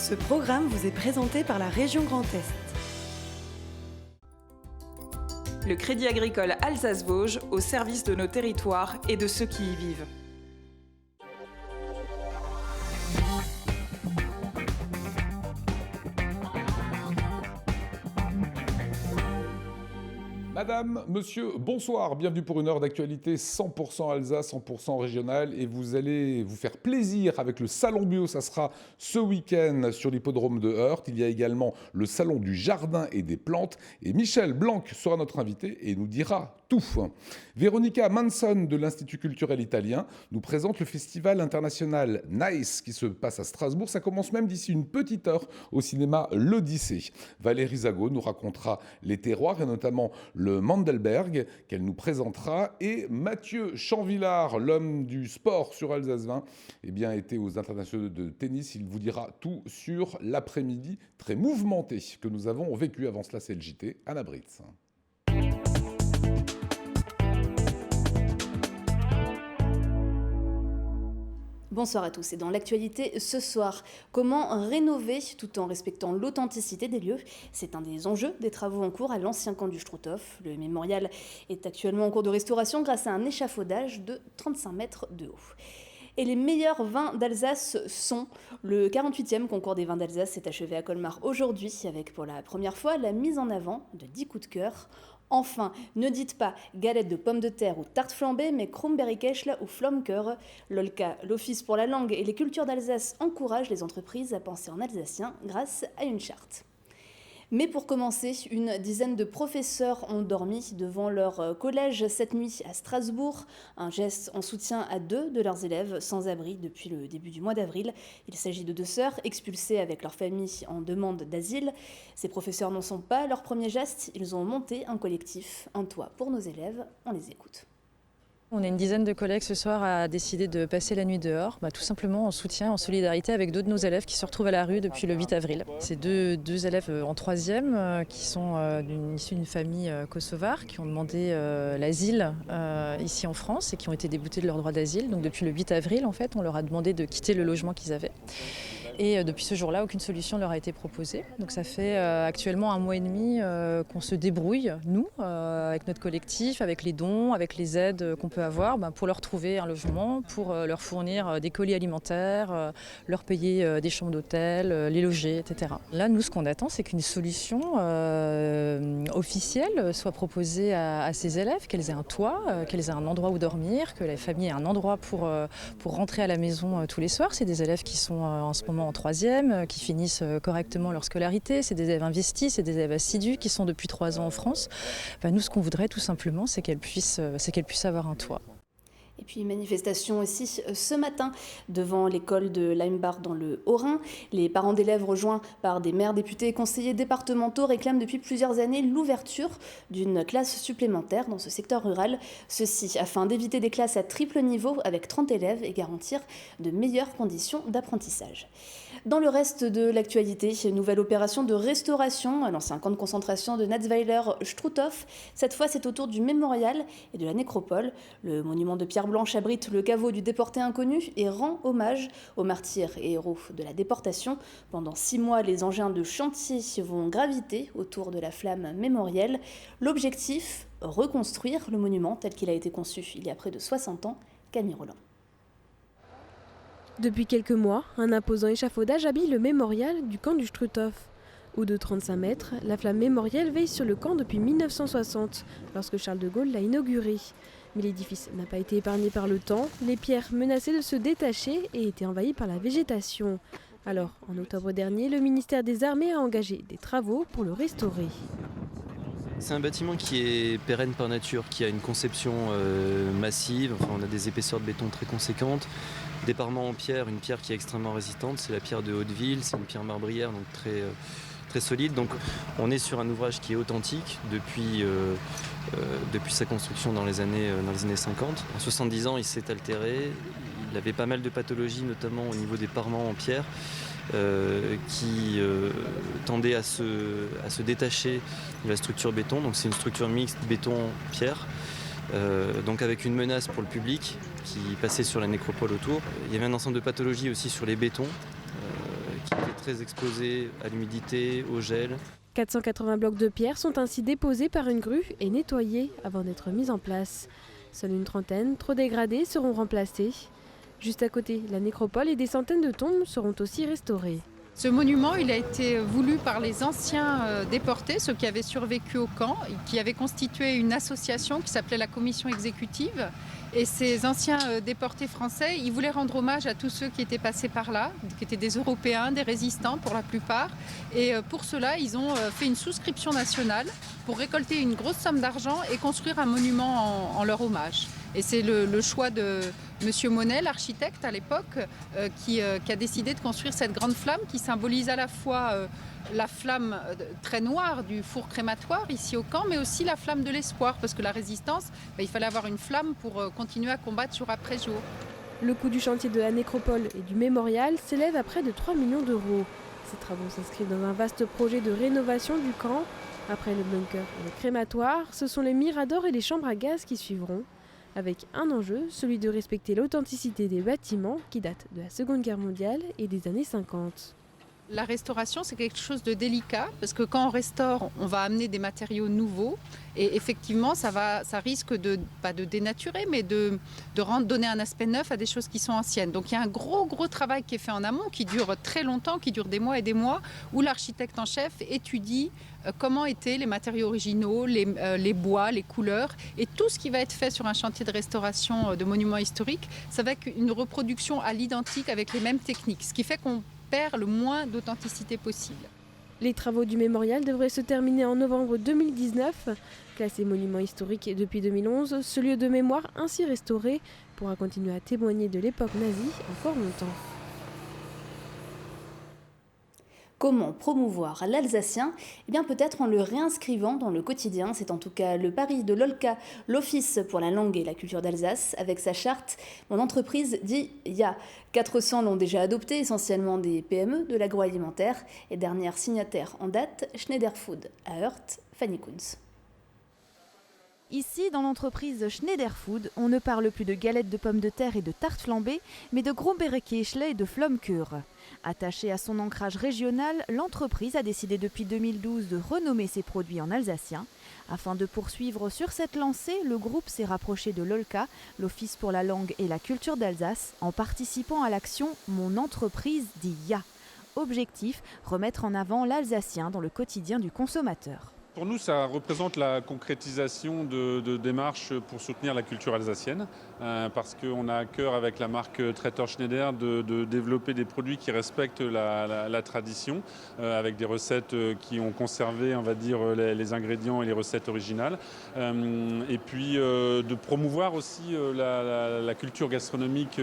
Ce programme vous est présenté par la région Grand Est. Le Crédit Agricole Alsace-Vosges au service de nos territoires et de ceux qui y vivent. Madame, monsieur, bonsoir, bienvenue pour une heure d'actualité 100% Alsace, 100% régionale et vous allez vous faire plaisir avec le Salon Bio, ça sera ce week-end sur l'hippodrome de Heurt. Il y a également le Salon du Jardin et des Plantes et Michel Blanc sera notre invité et nous dira tout. Véronica Manson de l'Institut culturel italien nous présente le festival international Nice qui se passe à Strasbourg. Ça commence même d'ici une petite heure au cinéma L'Odyssée. Valérie Zago nous racontera les terroirs et notamment le Mandelberg qu'elle nous présentera. Et Mathieu Chanvillard, l'homme du sport sur Alsace 20, était aux internationaux de tennis. Il vous dira tout sur l'après-midi très mouvementé que nous avons vécu. Avant cela, c'est le JT. Anna Britz. Bonsoir à tous et dans l'actualité ce soir, comment rénover tout en respectant l'authenticité des lieux? C'est un des enjeux des travaux en cours à l'ancien camp du Struthof. Le mémorial est actuellement en cours de restauration grâce à un échafaudage de 35 mètres de haut. Et les meilleurs vins d'Alsace sont le 48e concours des vins d'Alsace s'est achevé à Colmar aujourd'hui avec pour la première fois la mise en avant de 10 coups de cœur. Enfin, ne dites pas galette de pommes de terre ou tarte flambée, mais Krummberry-Kechle ou Flomker. L'OLCA, l'Office pour la langue et les cultures d'Alsace, encourage les entreprises à penser en alsacien grâce à une charte. Mais pour commencer, une dizaine de professeurs ont dormi devant leur collège cette nuit à Strasbourg. Un geste en soutien à 2 de leurs élèves sans abri depuis le début du mois d'avril. Il s'agit de 2 sœurs expulsées avec leur famille en demande d'asile. Ces professeurs n'en sont pas à leur premier geste. Ils ont monté un collectif, un toit pour nos élèves. On les écoute. On est une dizaine de collègues ce soir à décider de passer la nuit dehors, tout simplement en soutien, en solidarité avec 2 de nos élèves qui se retrouvent à la rue depuis le 8 avril. C'est deux élèves en 3e qui sont issus d'une famille kosovare, qui ont demandé l'asile ici en France et qui ont été déboutés de leur droit d'asile. Donc depuis le 8 avril, en fait, on leur a demandé de quitter le logement qu'ils avaient. Et depuis ce jour-là, aucune solution leur a été proposée. Donc ça fait actuellement 1 mois et demi qu'on se débrouille, nous, avec notre collectif, avec les dons, avec les aides qu'on peut avoir, pour leur trouver un logement, pour leur fournir des colis alimentaires, leur payer des chambres d'hôtel, les loger, etc. Là, nous, ce qu'on attend, c'est qu'une solution officielle soit proposée à ces élèves, qu'elles aient un toit, qu'elles aient un endroit où dormir, que la famille ait un endroit pour rentrer à la maison tous les soirs. C'est des élèves qui sont en ce moment en 3e, qui finissent correctement leur scolarité. C'est des élèves investis, c'est des élèves assidus qui sont depuis 3 ans en France. Nous, ce qu'on voudrait tout simplement, c'est qu'elles puissent avoir un toit. Et puis manifestation aussi ce matin devant l'école de Leimbach dans le Haut-Rhin. Les parents d'élèves rejoints par des maires, députés et conseillers départementaux réclament depuis plusieurs années l'ouverture d'une classe supplémentaire dans ce secteur rural. Ceci afin d'éviter des classes à triple niveau avec 30 élèves et garantir de meilleures conditions d'apprentissage. Dans le reste de l'actualité, une nouvelle opération de restauration à l'ancien camp de concentration de Natzweiler-Struthof. Cette fois, c'est autour du mémorial et de la nécropole. Le monument de pierre blanche abrite le caveau du déporté inconnu et rend hommage aux martyrs et héros de la déportation. Pendant 6 mois, les engins de chantier vont graviter autour de la flamme mémorielle. L'objectif, reconstruire le monument tel qu'il a été conçu il y a près de 60 ans. Camille Roland. Depuis quelques mois, un imposant échafaudage habille le mémorial du camp du Struthof. Haut de 35 mètres, la flamme mémorielle veille sur le camp depuis 1960, lorsque Charles de Gaulle l'a inauguré. Mais l'édifice n'a pas été épargné par le temps, les pierres menaçaient de se détacher et étaient envahies par la végétation. Alors, en octobre dernier, le ministère des Armées a engagé des travaux pour le restaurer. C'est un bâtiment qui est pérenne par nature, qui a une conception massive. On a des épaisseurs de béton très conséquentes, des parements en pierre, une pierre qui est extrêmement résistante, c'est la pierre de Hauteville, c'est une pierre marbrière donc très solide. Donc on est sur un ouvrage qui est authentique depuis sa construction dans les années 50. En 70 ans, il s'est altéré, il avait pas mal de pathologies, notamment au niveau des parements en pierre. Qui tendait à se détacher de la structure béton. Donc c'est une structure mixte béton-pierre, donc avec une menace pour le public qui passait sur la nécropole autour. Il y avait un ensemble de pathologies aussi sur les bétons qui étaient très exposés à l'humidité, au gel. 480 blocs de pierre sont ainsi déposés par une grue et nettoyés avant d'être mis en place. Seule une trentaine, trop dégradées, seront remplacées. Juste à côté, la nécropole et des centaines de tombes seront aussi restaurées. Ce monument, il a été voulu par les anciens déportés, ceux qui avaient survécu au camp, qui avaient constitué une association qui s'appelait la Commission exécutive. Et ces anciens déportés français, ils voulaient rendre hommage à tous ceux qui étaient passés par là, qui étaient des Européens, des résistants pour la plupart. Et pour cela, ils ont fait une souscription nationale pour récolter une grosse somme d'argent et construire un monument en leur hommage. Et c'est le choix de M. Monet, l'architecte à l'époque, qui a décidé de construire cette grande flamme qui symbolise à la fois la flamme très noire du four crématoire ici au camp, mais aussi la flamme de l'espoir, parce que la résistance, il fallait avoir une flamme pour continuer à combattre jour après jour. Le coût du chantier de la nécropole et du mémorial s'élève à près de 3 millions d'euros. Ces travaux s'inscrivent dans un vaste projet de rénovation du camp. Après le bunker et le crématoire, ce sont les miradors et les chambres à gaz qui suivront, avec un enjeu, celui de respecter l'authenticité des bâtiments qui datent de la Seconde Guerre mondiale et des années 50. La restauration, c'est quelque chose de délicat parce que quand on restaure, on va amener des matériaux nouveaux et effectivement, ça risque de, pas de dénaturer, mais de donner un aspect neuf à des choses qui sont anciennes. Donc il y a un gros travail qui est fait en amont, qui dure très longtemps, qui dure des mois et des mois, où l'architecte en chef étudie comment étaient les matériaux originaux, les bois, les couleurs, et tout ce qui va être fait sur un chantier de restauration de monuments historiques, ça va être une reproduction à l'identique avec les mêmes techniques, ce qui fait qu'on perd le moins d'authenticité possible. Les travaux du mémorial devraient se terminer en novembre 2019. Classé monument historique depuis 2011, ce lieu de mémoire ainsi restauré pourra continuer à témoigner de l'époque nazie encore longtemps. Comment promouvoir l'alsacien ? Eh bien peut-être en le réinscrivant dans le quotidien. C'est en tout cas le pari de l'OLCA, l'Office pour la langue et la culture d'Alsace. Avec sa charte, mon entreprise dit YA. 400 l'ont déjà adopté, essentiellement des PME de l'agroalimentaire. Et dernière signataire en date, Schneider Food à Heurt, Fanny Kunz. Ici, dans l'entreprise Schneider Food, on ne parle plus de galettes de pommes de terre et de tartes flambées, mais de Gromberekischle et de Flomkür. Attachée à son ancrage régional, l'entreprise a décidé depuis 2012 de renommer ses produits en alsacien. Afin de poursuivre sur cette lancée, le groupe s'est rapproché de l'OLCA, l'Office pour la langue et la culture d'Alsace, en participant à l'action « Mon entreprise dit Ya ». Objectif, remettre en avant l'alsacien dans le quotidien du consommateur. Pour nous, ça représente la concrétisation de démarches pour soutenir la culture alsacienne, parce qu'on a à cœur avec la marque Traiteur Schneider de développer des produits qui respectent la tradition, avec des recettes qui ont conservé, on va dire, les ingrédients et les recettes originales, et puis de promouvoir aussi la culture gastronomique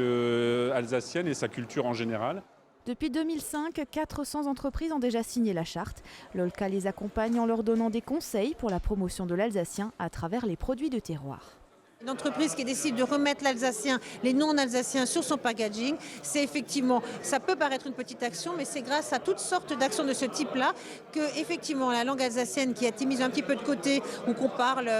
alsacienne et sa culture en général. Depuis 2005, 400 entreprises ont déjà signé la charte. L'OLCA les accompagne en leur donnant des conseils pour la promotion de l'alsacien à travers les produits de terroir. Une entreprise qui décide de remettre l'alsacien, les non-alsaciens sur son packaging, c'est effectivement, ça peut paraître une petite action, mais c'est grâce à toutes sortes d'actions de ce type-là que effectivement la langue alsacienne qui a été mise un petit peu de côté ou qu'on parle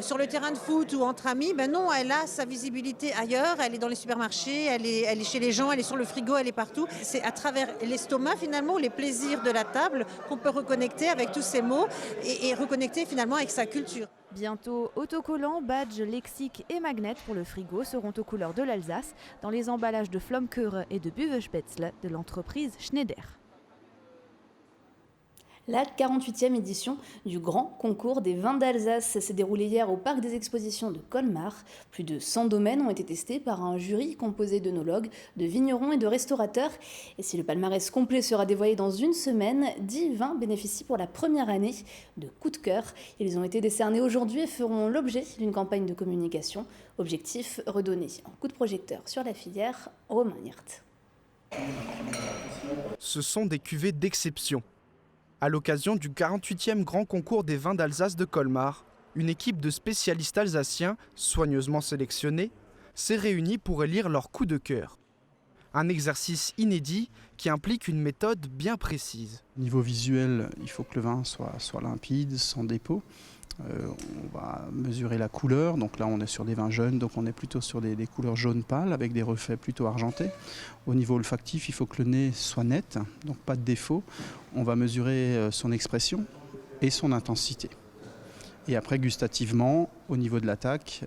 sur le terrain de foot ou entre amis, non, elle a sa visibilité ailleurs, elle est dans les supermarchés, elle est chez les gens, elle est sur le frigo, elle est partout. C'est à travers l'estomac finalement, les plaisirs de la table qu'on peut reconnecter avec tous ces mots et reconnecter finalement avec sa culture. Bientôt, autocollants, badges, lexiques et magnets pour le frigo seront aux couleurs de l'Alsace dans les emballages de Flomkür et de Büwespätzle de l'entreprise Schneider. La 48e édition du Grand Concours des vins d'Alsace s'est déroulée hier au Parc des Expositions de Colmar. Plus de 100 domaines ont été testés par un jury composé d'œnologues, de vignerons et de restaurateurs. Et si le palmarès complet sera dévoilé dans une semaine, 10 vins bénéficient pour la première année de coup de cœur. Ils ont été décernés aujourd'hui et feront l'objet d'une campagne de communication. Objectif, redonner un coup de projecteur sur la filière. Romain Hirt. Ce sont des cuvées d'exception. À l'occasion du 48e Grand Concours des vins d'Alsace de Colmar, une équipe de spécialistes alsaciens, soigneusement sélectionnés, s'est réunie pour élire leur coup de cœur. Un exercice inédit qui implique une méthode bien précise. Niveau visuel, il faut que le vin soit limpide, sans dépôt. On va mesurer la couleur, donc là on est sur des vins jeunes, donc on est plutôt sur des couleurs jaune pâle avec des reflets plutôt argentés. Au niveau olfactif, il faut que le nez soit net, donc pas de défaut. On va mesurer son expression et son intensité. Et après gustativement, au niveau de l'attaque,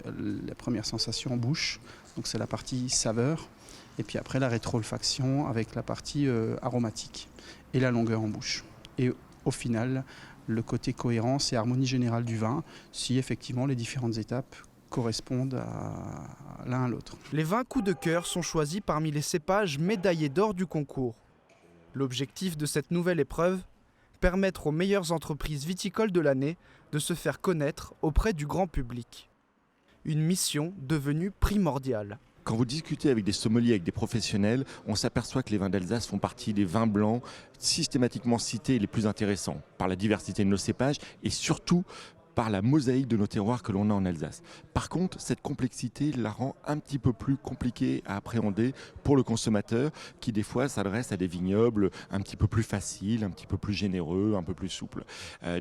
la première sensation en bouche, donc c'est la partie saveur, et puis après la rétro-olfaction avec la partie aromatique et la longueur en bouche. Et au final, le côté cohérence et harmonie générale du vin, si effectivement les différentes étapes correspondent à l'un à l'autre. Les 20 coups de cœur sont choisis parmi les cépages médaillés d'or du concours. L'objectif de cette nouvelle épreuve, permettre aux meilleures entreprises viticoles de l'année de se faire connaître auprès du grand public. Une mission devenue primordiale. Quand vous discutez avec des sommeliers, avec des professionnels, on s'aperçoit que les vins d'Alsace font partie des vins blancs systématiquement cités les plus intéressants par la diversité de nos cépages et surtout par la mosaïque de nos terroirs que l'on a en Alsace. Par contre, cette complexité la rend un petit peu plus compliquée à appréhender pour le consommateur qui des fois s'adresse à des vignobles un petit peu plus faciles, un petit peu plus généreux, un peu plus souples.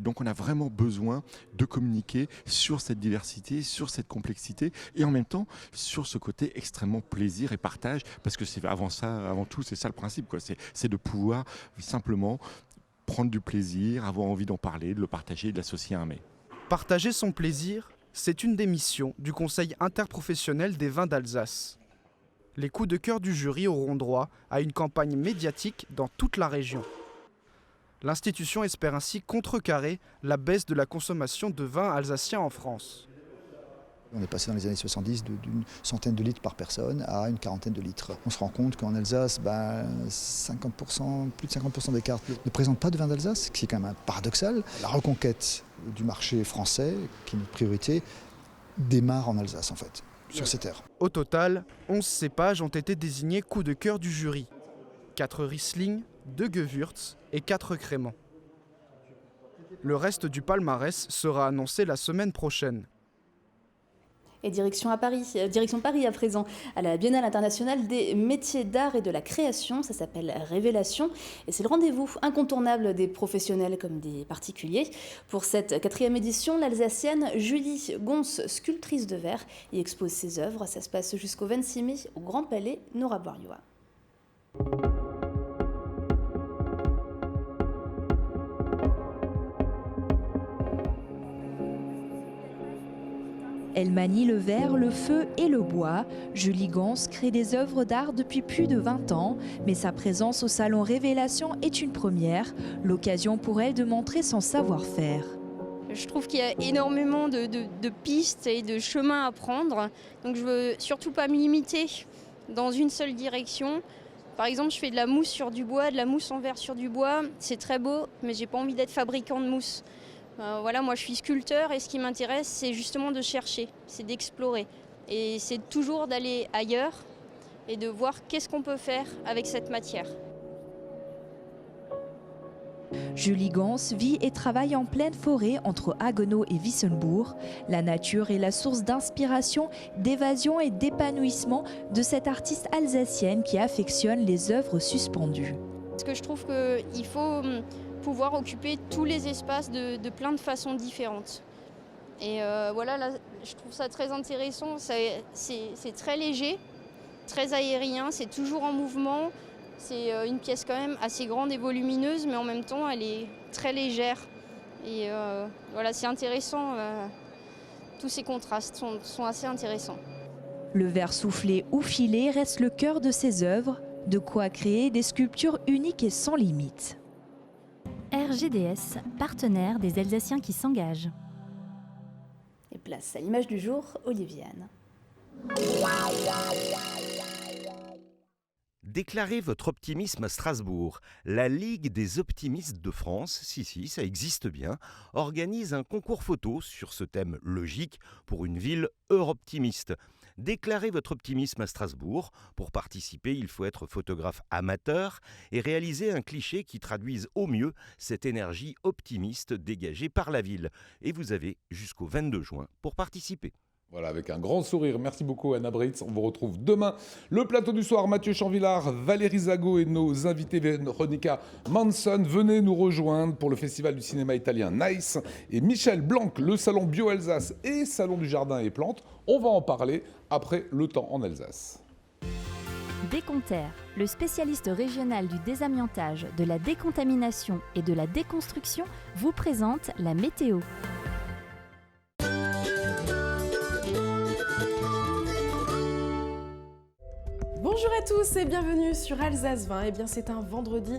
Donc on a vraiment besoin de communiquer sur cette diversité, sur cette complexité et en même temps sur ce côté extrêmement plaisir et partage parce que c'est avant tout, c'est ça le principe, quoi. C'est de pouvoir simplement prendre du plaisir, avoir envie d'en parler, de le partager, de l'associer à un mets. Partager son plaisir, c'est une des missions du Conseil interprofessionnel des vins d'Alsace. Les coups de cœur du jury auront droit à une campagne médiatique dans toute la région. L'institution espère ainsi contrecarrer la baisse de la consommation de vins alsaciens en France. On est passé dans les années 70 d'une centaine de litres par personne à une quarantaine de litres. On se rend compte qu'en Alsace, 50%, plus de 50% des cartes ne présentent pas de vin d'Alsace, ce qui est quand même paradoxal. La reconquête du marché français, qui est notre priorité, démarre en Alsace en fait, sur ces terres. Au total, 11 cépages ont été désignés coups de cœur du jury. 4 Riesling, 2 Gewürz et 4 créments. Le reste du palmarès sera annoncé la semaine prochaine. Et direction Paris à présent, à la Biennale internationale des métiers d'art et de la création, ça s'appelle Révélation, et c'est le rendez-vous incontournable des professionnels comme des particuliers. Pour cette 4e édition, l'Alsacienne Julie Gons, sculptrice de verre, y expose ses œuvres. Ça se passe jusqu'au 26 mai au Grand Palais Nora-Bouriois. Elle manie le verre, le feu et le bois. Julie Gons crée des œuvres d'art depuis plus de 20 ans, mais sa présence au salon Révélation est une première, l'occasion pour elle de montrer son savoir-faire. Je trouve qu'il y a énormément de pistes et de chemins à prendre, donc je veux surtout pas me limiter dans une seule direction. Par exemple, je fais de la mousse sur du bois, de la mousse en verre sur du bois, c'est très beau, mais j'ai pas envie d'être fabricant de mousse. Voilà, moi je suis sculpteur et ce qui m'intéresse c'est justement de chercher, c'est d'explorer. Et c'est toujours d'aller ailleurs et de voir qu'est-ce qu'on peut faire avec cette matière. Julie Gons vit et travaille en pleine forêt entre Haguenau et Wissembourg. La nature est la source d'inspiration, d'évasion et d'épanouissement de cette artiste alsacienne qui affectionne les œuvres suspendues. Parce que je trouve qu'il faut pouvoir occuper tous les espaces de plein de façons différentes. Et voilà, là, je trouve ça très intéressant, c'est très léger, très aérien, c'est toujours en mouvement. C'est une pièce quand même assez grande et volumineuse, mais en même temps, elle est très légère. Et voilà, c'est intéressant, tous ces contrastes sont assez intéressants. Le verre soufflé ou filé reste le cœur de ses œuvres, de quoi créer des sculptures uniques et sans limite. RGDS, partenaire des Alsaciens qui s'engagent. Et place à l'image du jour, Oliviane. Déclarez votre optimisme à Strasbourg. La Ligue des optimistes de France, si, ça existe bien, organise un concours photo sur ce thème logique pour une ville europtimiste. Déclarez votre optimisme à Strasbourg. Pour participer, il faut être photographe amateur et réaliser un cliché qui traduise au mieux cette énergie optimiste dégagée par la ville. Et vous avez jusqu'au 22 juin pour participer. Voilà, avec un grand sourire. Merci beaucoup Anna Britz. On vous retrouve demain. Le plateau du soir, Mathieu Chanvillard, Valérie Zago et nos invités Véronica Manson. Venez nous rejoindre pour le festival du cinéma italien Nice. Et Michel Blanc, le salon Bio Alsace et salon du jardin et plantes. On va en parler après le temps en Alsace. Déconterre, le spécialiste régional du désamiantage, de la décontamination et de la déconstruction, vous présente la météo. Bonjour à tous et bienvenue sur Alsace 20. Eh bien, c'est un vendredi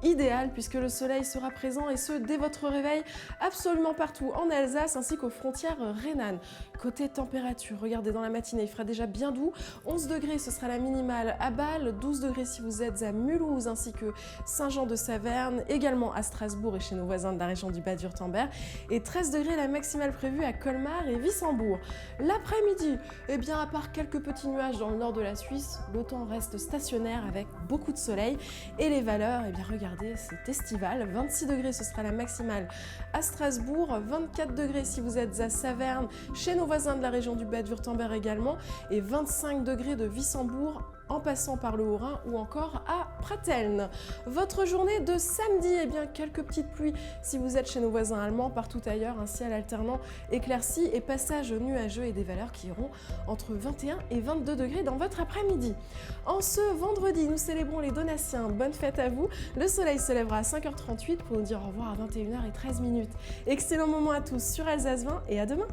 idéal puisque le soleil sera présent et ce dès votre réveil absolument partout en Alsace ainsi qu'aux frontières rhénanes. Côté température, regardez dans la matinée, il fera déjà bien doux. 11 degrés, ce sera la minimale à Bâle, 12 degrés si vous êtes à Mulhouse ainsi que Saint-Jean-de-Saverne, également à Strasbourg et chez nos voisins de la région du Bade-Wurtemberg et 13 degrés la maximale prévue à Colmar et Wissembourg. L'après-midi, eh bien à part quelques petits nuages dans le nord de la Suisse, le temps reste stationnaire avec beaucoup de soleil et les valeurs, eh bien regardez, c'est estival. 26 degrés, ce sera la maximale à Strasbourg, 24 degrés si vous êtes à Saverne, chez nos voisins de la région du Bade-Wurtemberg également, et 25 degrés de Wissembourg en passant par le Haut-Rhin ou encore à Pratteln. Votre journée de samedi, eh bien quelques petites pluies si vous êtes chez nos voisins allemands, partout ailleurs, un ciel alternant éclairci et passage nuageux et des valeurs qui iront entre 21 et 22 degrés dans votre après-midi. En ce vendredi, nous célébrons les Donatiens. Bonne fête à vous. Le soleil se lèvera à 5h38 pour nous dire au revoir à 21h13. Excellent moment à tous sur Alsace 20 et à demain.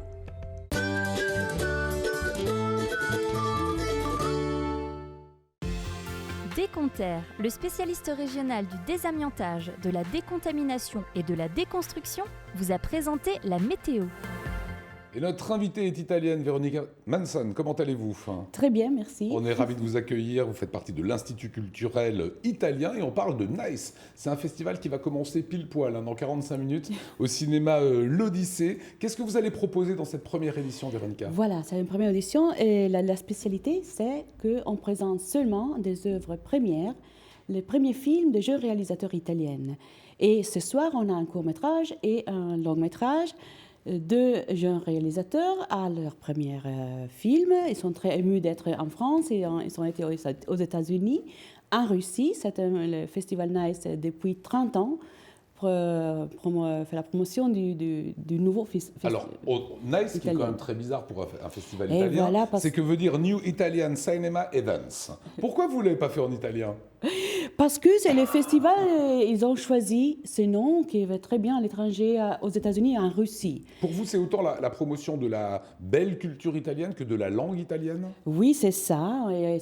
Déconterre, le spécialiste régional du désamiantage, de la décontamination et de la déconstruction, vous a présenté la météo. Et notre invitée est italienne, Véronica Manson. Comment allez-vous ? Très bien, merci. On est ravis de vous accueillir. Vous faites partie de l'Institut culturel italien et on parle de Nice. C'est un festival qui va commencer pile poil dans 45 minutes au cinéma L'Odyssée. Qu'est-ce que vous allez proposer dans cette première édition, Véronica ? Voilà, c'est une première édition et la spécialité, c'est qu'on présente seulement des œuvres premières, les premiers films de jeunes réalisateurs italiennes. Et ce soir, on a un court-métrage et un long-métrage. Deux jeunes réalisateurs à leur premier film. Ils sont très émus d'être en France et ils ont été aux États-Unis, en Russie. C'est le Festival Nice depuis 30 ans. Fait la promotion du nouveau festival. Alors, Nice, qui est quand même très bizarre pour un festival italien, voilà, c'est que veut dire New Italian Cinema Events. Pourquoi vous ne l'avez pas fait en italien ? Parce que c'est le festival, ils ont choisi ce nom qui va très bien à l'étranger, aux États-Unis et en Russie. Pour vous, c'est autant la promotion de la belle culture italienne que de la langue italienne ? Oui, c'est ça. Et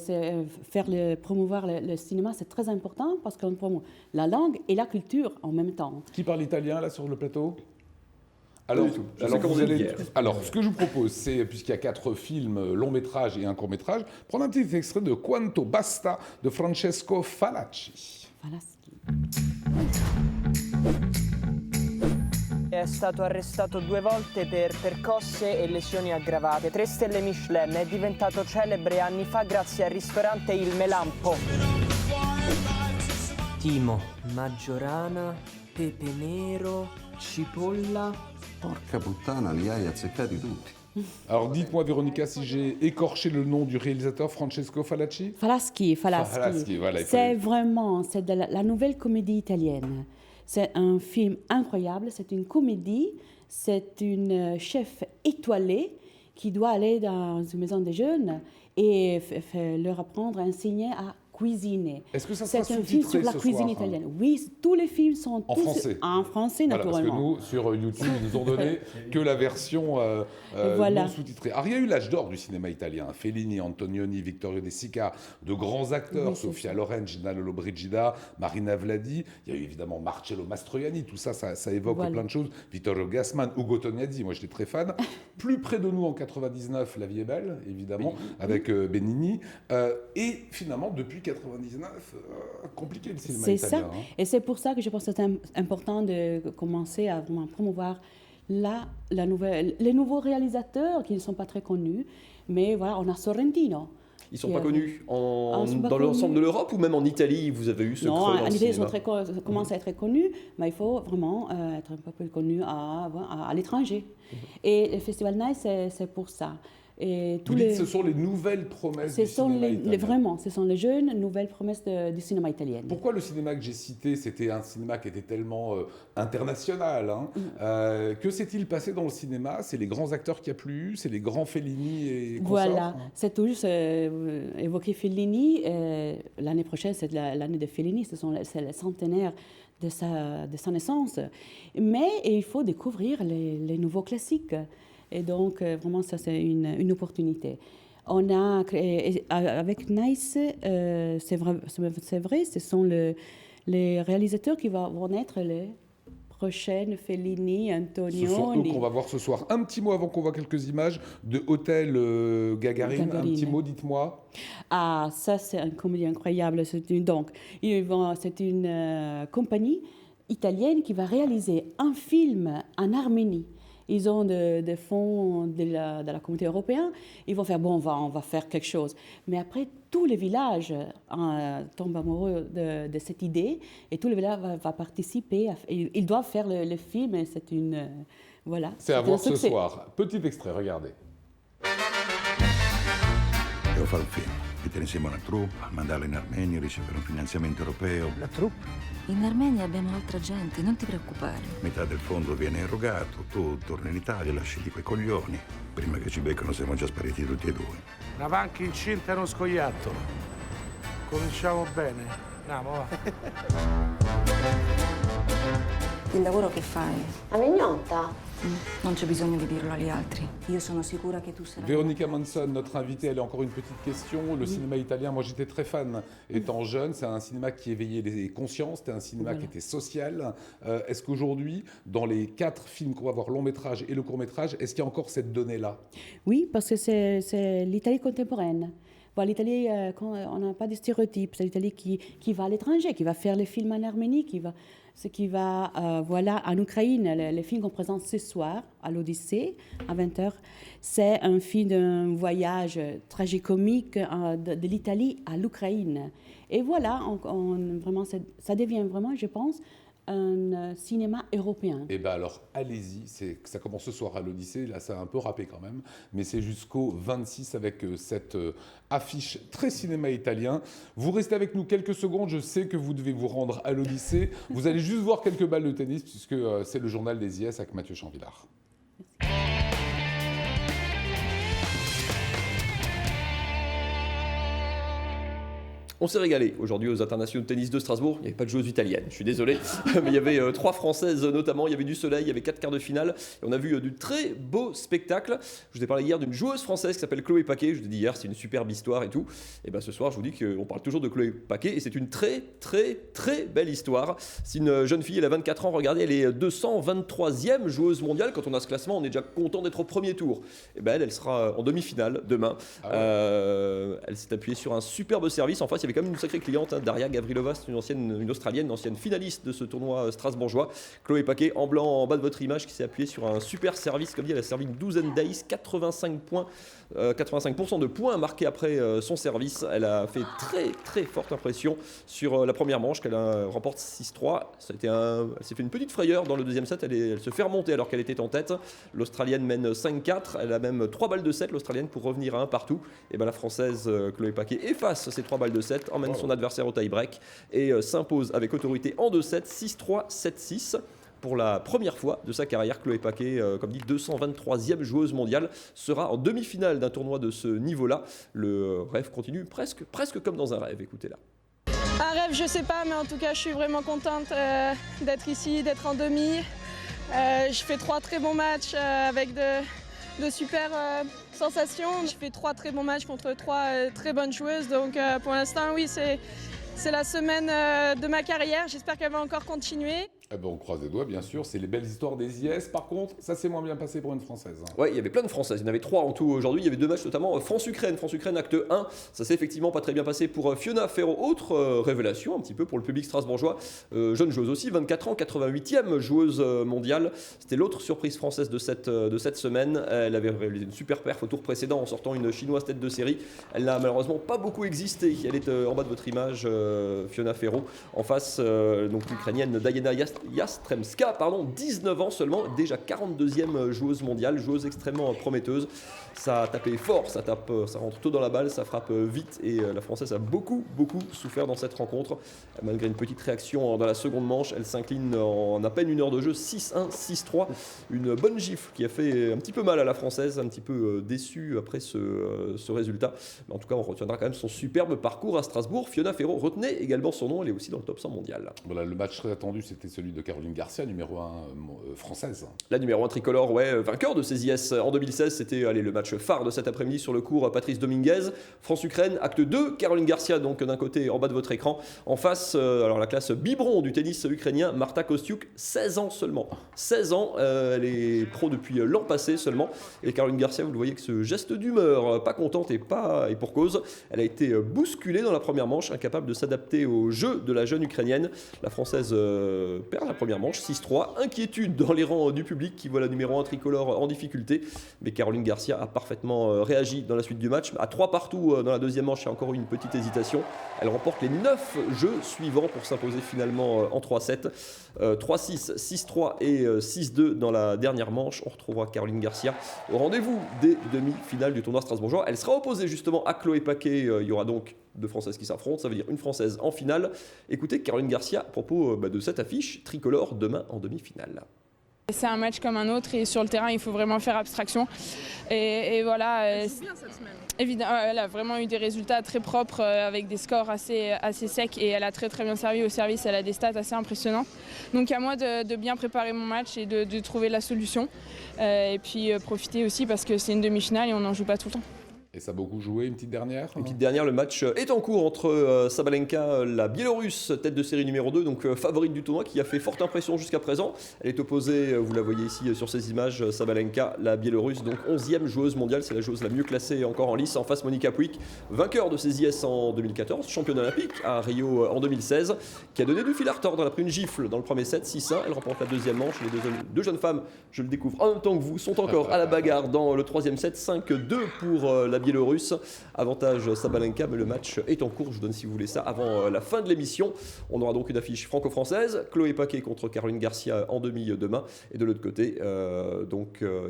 promouvoir le cinéma, c'est très important parce qu'on promeut la langue et la culture en même temps. Qui parle italien, là, sur le plateau ? Alors, ce que je vous propose, c'est, puisqu'il y a 4 films, long métrage et un court métrage, prendre un petit extrait de Quanto Basta de Francesco Falaschi. È stato arrestato 2 volte per percosse e lesioni aggravate. 3 stelle Michelin, è diventato celebre anni fa grazie al ristorante Il Melampo. Timo, Maggiorana, pepe nero, cipolla. Porca puttana, li hai azzeccati tutti. Alors dites-moi, Véronica, si j'ai écorché le nom du réalisateur Francesco Falaschi. Falaschi. Voilà, c'est de la nouvelle comédie italienne. C'est un film incroyable, c'est une comédie, c'est une chef étoilée qui doit aller dans une maison des jeunes et leur apprendre à enseigner à cuisiner. Est-ce que ça sera C'est un film sur la cuisine italienne. Oui, tous les films sont en français, naturellement. Voilà, parce que nous, sur YouTube, ils nous ont donné que la version non sous-titrée. Alors, il y a eu l'âge d'or du cinéma italien. Fellini, Antonioni, Vittorio De Sica, de grands acteurs, Sofia Loren, Gina Lollobrigida, Marina Vladi. Il y a eu évidemment Marcello Mastroianni. Tout ça, ça évoque plein de choses. Vittorio Gassman, Ugo Tognazzi, moi j'étais très fan. Plus près de nous en 99, La vie est belle, évidemment, avec Benigni. Et finalement, depuis 99, compliqué le cinéma italien. C'est ça, et c'est pour ça que je pense que c'est important de commencer à vraiment promouvoir les nouveaux réalisateurs qui ne sont pas très connus, mais voilà, on a Sorrentino. Ils ne sont pas connus dans l'ensemble de l'Europe ou même en Italie, vous avez eu ce creux dans le cinéma ? Ils commencent à être connus, mais il faut vraiment être un peu plus connu à l'étranger. Et le Festival Nice, c'est pour ça. Et Vous dites ce sont les nouvelles promesses du cinéma italien. Vraiment, ce sont les jeunes nouvelles promesses du cinéma italien. Pourquoi le cinéma que j'ai cité, c'était un cinéma qui était tellement international hein. Que s'est-il passé dans le cinéma? C'est les grands acteurs qu'il n'y a plus eu, c'est les grands Fellini et consorts. Voilà, c'est tout juste évoquer Fellini. L'année prochaine, c'est l'année de Fellini, c'est le centenaire de sa naissance. Mais il faut découvrir les nouveaux classiques. Et donc, vraiment, ça, c'est une opportunité. On a créé, avec Nice, c'est vrai, ce sont les réalisateurs qui vont être les prochaines, Fellini, Antonioni. Ce sont eux qu'on va voir ce soir. Un petit mot avant qu'on voit quelques images de Hôtel Gagarine. Un petit mot, dites-moi. Ah, ça, c'est une comédie incroyable. C'est une compagnie italienne qui va réaliser un film en Arménie. Ils ont des fonds de la communauté européenne. Ils vont faire, on va faire quelque chose. Mais après, tous les villages tombent amoureux de cette idée et tous les villages vont participer. Ils doivent faire le film et c'est une... voilà. C'est à voir ce soir. Petit extrait, regardez. Devo fare un film, mettere insieme una troupe, mandarla in Armenia, ricevere un finanziamento europeo. La troupe? In Armenia abbiamo altra gente, non ti preoccupare. Metà del fondo viene erogato, tu torni in Italia, lasci di quei coglioni. Prima che ci beccano siamo già spariti tutti e due. Una vanca incinta e uno scoiattolo. Cominciamo bene. Andiamo, va. Il lavoro che fai? La mignotta? Non c'è bisogno di dirlo agli altri. Io sono sicura che tu sarai... Véronica Manson, notre invitée, elle a encore une petite question. Le cinéma italien, moi j'étais très fan étant jeune. C'est un cinéma qui éveillait les consciences, c'était un cinéma qui était social. Est-ce qu'aujourd'hui, dans les 4 films qu'on va voir, long métrage et le court métrage, est-ce qu'il y a encore cette donnée-là? Oui, parce que c'est l'Italie contemporaine. Voilà, l'Italie, on n'a pas de stéréotypes. C'est l'Italie qui va à l'étranger, qui va faire les films en Arménie, qui va en Ukraine. Le film qu'on présente ce soir à l'Odyssée, à 20h, c'est un film d'un voyage tragicomique de l'Italie à l'Ukraine. Et voilà, vraiment, ça devient vraiment, je pense, un cinéma européen. Eh bien alors, allez-y, ça commence ce soir à l'Odyssée, là ça a un peu râpé quand même, mais c'est jusqu'au 26 avec cette affiche très cinéma italien. Vous restez avec nous quelques secondes, je sais que vous devez vous rendre à l'Odyssée. Vous allez juste voir quelques balles de tennis puisque c'est le journal des IS avec Mathieu Champvillard. On s'est régalé aujourd'hui aux internationaux de tennis de Strasbourg. Il n'y avait pas de joueuses italiennes, je suis désolé. Mais il y avait 3 Françaises notamment. Il y avait du soleil, il y avait 4 quarts de finale. Et on a vu du très beau spectacle. Je vous ai parlé hier d'une joueuse française qui s'appelle Chloé Paquet. Je vous ai dit hier, c'est une superbe histoire et tout. Et bien ce soir, je vous dis qu'on parle toujours de Chloé Paquet. Et c'est une très, très, très belle histoire. C'est une jeune fille, elle a 24 ans. Regardez, elle est 223e joueuse mondiale. Quand on a ce classement, on est déjà content d'être au premier tour. Et ben elle sera en demi-finale demain. Elle s'est appuyée sur un superbe service. En face, il y avait quand même une sacrée cliente, Daria Gavrilova, c'est une Australienne, une ancienne finaliste de ce tournoi strasbourgeois. Chloé Paquet, en blanc en bas de votre image, qui s'est appuyée sur un super service. Comme dit, elle a servi une douzaine d'aces, 85% de points marqués après son service. Elle a fait très très forte impression sur la première manche qu'elle remporte 6-3. Elle s'est fait une petite frayeur dans le deuxième set. Elle se fait remonter alors qu'elle était en tête. L'Australienne mène 5-4. Elle a même 3 balles de 7, l'Australienne, pour revenir à 1 partout. Et bien la Française Chloé Paquet efface ces 3 balles de 7, emmène son adversaire au tie-break et s'impose avec autorité en 2-7, 6-3, 7-6. Pour la première fois de sa carrière, Chloé Paquet, comme dit, 223e joueuse mondiale, sera en demi-finale d'un tournoi de ce niveau-là. Le rêve continue presque comme dans un rêve. Écoutez-la. Un rêve, je sais pas, mais en tout cas, je suis vraiment contente d'être ici, d'être en demi. Je fais 3 très bons matchs avec de super sensations. Je fais 3 très bons matchs contre 3 très bonnes joueuses. Donc pour l'instant, oui, c'est la semaine de ma carrière. J'espère qu'elle va encore continuer. Eh ben, on croise les doigts, bien sûr. C'est les belles histoires des IS. Par contre, ça s'est moins bien passé pour une Française. Oui, il y avait plein de Françaises. Il y en avait 3 en tout aujourd'hui. Il y avait 2 matchs, notamment France-Ukraine. France-Ukraine, acte 1. Ça s'est effectivement pas très bien passé pour Fiona Ferro. Autre révélation, un petit peu pour le public strasbourgeois. Jeune joueuse aussi, 24 ans, 88e joueuse mondiale. C'était l'autre surprise française de cette semaine. Elle avait réalisé une super perf au tour précédent en sortant une chinoise tête de série. Elle n'a malheureusement pas beaucoup existé. Elle est en bas de votre image, Fiona Ferro. En face, donc l'Ukrainienne Diana Yastremska, 19 ans seulement, déjà 42e joueuse mondiale, joueuse extrêmement prometteuse. Ça a tapé fort, ça rentre tôt dans la balle, ça frappe vite et la Française a beaucoup souffert dans cette rencontre. Malgré une petite réaction dans la seconde manche, elle s'incline en à peine une heure de jeu, 6-1, 6-3. Une bonne gifle qui a fait un petit peu mal à la Française, un petit peu déçue après ce résultat. Mais en tout cas, on retiendra quand même son superbe parcours à Strasbourg. Fiona Ferro, retenez également son nom, elle est aussi dans le top 100 mondial. Voilà, le match très attendu, c'était celui de Caroline Garcia, numéro 1 française. La numéro 1 tricolore, vainqueur de ces IS en 2016, c'était le match phare de cet après-midi sur le cours Patrice Dominguez. France-Ukraine, acte 2, Caroline Garcia, donc d'un côté en bas de votre écran. En face, alors la classe biberon du tennis ukrainien, Marta Kostyuk, 16 ans seulement. 16 ans, elle est pro depuis l'an passé seulement. Et Caroline Garcia, vous le voyez que ce geste d'humeur, pas contente et pour cause, elle a été bousculée dans la première manche, incapable de s'adapter au jeu de la jeune ukrainienne. La Française perd la première manche, 6-3. Inquiétude dans les rangs du public qui voit la numéro 1 tricolore en difficulté. Mais Caroline Garcia a parfaitement réagi dans la suite du match. À 3 partout dans la deuxième manche, il y a encore eu une petite hésitation. Elle remporte les 9 jeux suivants pour s'imposer finalement en 3-7. 3-6, 6-3 et 6-2 dans la dernière manche. On retrouvera Caroline Garcia au rendez-vous des demi-finales du tournoi strasbourgeois. Elle sera opposée justement à Chloé Paquet. Il y aura donc 2 Françaises qui s'affrontent, ça veut dire une Française en finale. Écoutez Caroline Garcia à propos de cette affiche tricolore demain en demi-finale. C'est un match comme un autre et sur le terrain il faut vraiment faire abstraction et voilà. Elle joue bien cette semaine. Évidemment, elle a vraiment eu des résultats très propres avec des scores assez secs et elle a très bien servi au service, elle a des stats assez impressionnantes. Donc à moi de bien préparer mon match et de trouver la solution et puis profiter aussi parce que c'est une demi-finale et on n'en joue pas tout le temps. Et ça a beaucoup joué, une petite dernière. Une petite dernière, le match est en cours entre Sabalenka, la Biélorusse, tête de série numéro 2, donc favorite du tournoi, qui a fait forte impression jusqu'à présent. Elle est opposée, vous la voyez ici sur ces images, Sabalenka, la Biélorusse, donc 11e joueuse mondiale, c'est la joueuse la mieux classée encore en lice. En face, Monica Puig, vainqueur de ces IS en 2014, championne olympique à Rio en 2016, qui a donné du fil à retordre. Elle a pris une gifle dans le premier set, 6-1, elle remporte la deuxième manche. Les deux jeunes femmes, je le découvre en même temps que vous, sont encore à la bagarre dans le troisième set, 5-2 pour la Biélorusse. Avantage Sabalenka, mais le match est en cours. Je vous donne si vous voulez ça avant la fin de l'émission. On aura donc une affiche franco-française. Chloé Paquet contre Caroline Garcia en demi demain. Et de l'autre côté,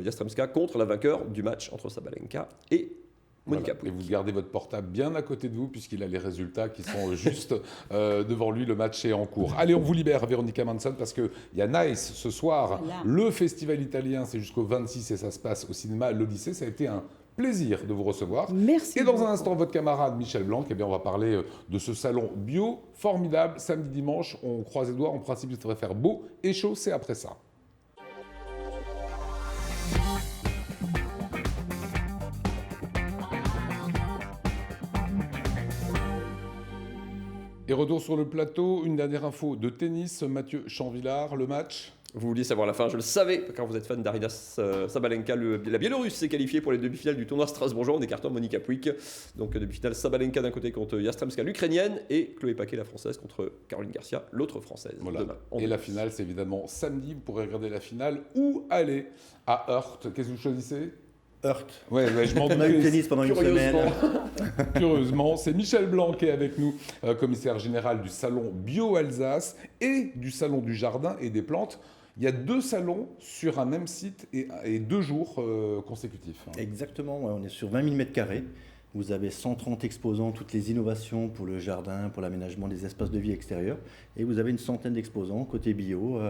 Yastremska contre la vainqueur du match entre Sabalenka et Monica Puig. Et vous gardez votre portable bien à côté de vous puisqu'il a les résultats qui sont juste devant lui. Le match est en cours. Allez, on vous libère, Véronica Manson, parce qu'il y a Nice ce soir. Voilà. Le festival italien, c'est jusqu'au 26 et ça se passe au cinéma l'Odyssée. Ça a été un plaisir de vous recevoir. Merci. Et dans un instant, votre camarade Michel Blanc, eh bien, on va parler de ce salon bio formidable. Samedi, dimanche, on croise les doigts. En principe, il devrait faire beau et chaud. C'est après ça. Et retour sur le plateau, une dernière info de tennis. Mathieu Chanvillard, le match. Vous vouliez savoir la fin, je le savais, car vous êtes fan d'Arina Sabalenka. La Biélorusse s'est qualifiée pour les demi-finales du tournoi strasbourgeois en écartant Monica Puig. Donc demi-finale Sabalenka d'un côté contre Yastremska, l'Ukrainienne, et Chloé Paquet, la Française, contre Caroline Garcia, l'autre Française. Voilà. Demain, et la finale, c'est évidemment samedi. Vous pourrez regarder la finale ou aller à Heurt. Qu'est-ce que vous choisissez ? Heurt. Ouais, je m'en On a eu le tennis pendant une semaine. Curieusement, c'est Michel Blanc qui est avec nous, commissaire général du salon Bio Alsace et du salon du jardin et des plantes. Il y a 2 salons sur un même site et 2 jours consécutifs. Exactement, ouais, on est sur 20 000 m². Vous avez 130 exposants, toutes les innovations pour le jardin, pour l'aménagement des espaces de vie extérieurs. Et vous avez une centaine d'exposants côté bio,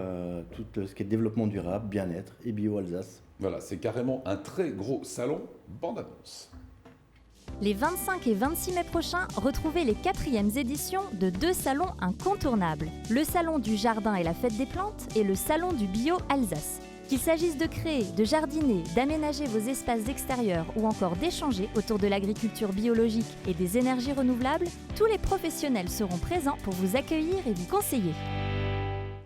tout ce qui est développement durable, bien-être et Bio Alsace. Voilà, c'est carrément un très gros salon. Bande annonce. Les 25 et 26 mai prochains, retrouvez les 4e éditions de 2 salons incontournables. Le salon du jardin et la fête des plantes et le salon du Bio Alsace. Qu'il s'agisse de créer, de jardiner, d'aménager vos espaces extérieurs ou encore d'échanger autour de l'agriculture biologique et des énergies renouvelables, tous les professionnels seront présents pour vous accueillir et vous conseiller.